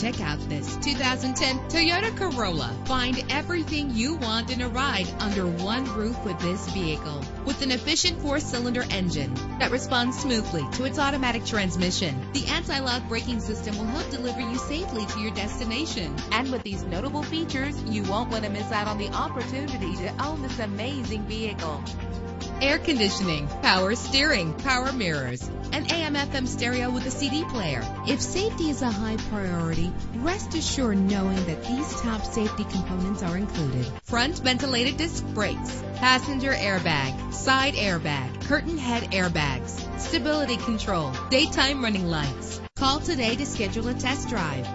Check out this 2010 Toyota Corolla. Find everything you want in a ride under one roof with this vehicle. With an efficient 4-cylinder engine that responds smoothly to its automatic transmission, the anti-lock braking system will help deliver you safely to your destination. And with these notable features, you won't want to miss out on the opportunity to own this amazing vehicle. Air conditioning, power steering, power mirrors, an AM/FM stereo with a CD player. If safety is a high priority, rest assured knowing that these top safety components are included. Front ventilated disc brakes, passenger airbag, side airbag, curtain head airbags, stability control, daytime running lights. Call today to schedule a test drive.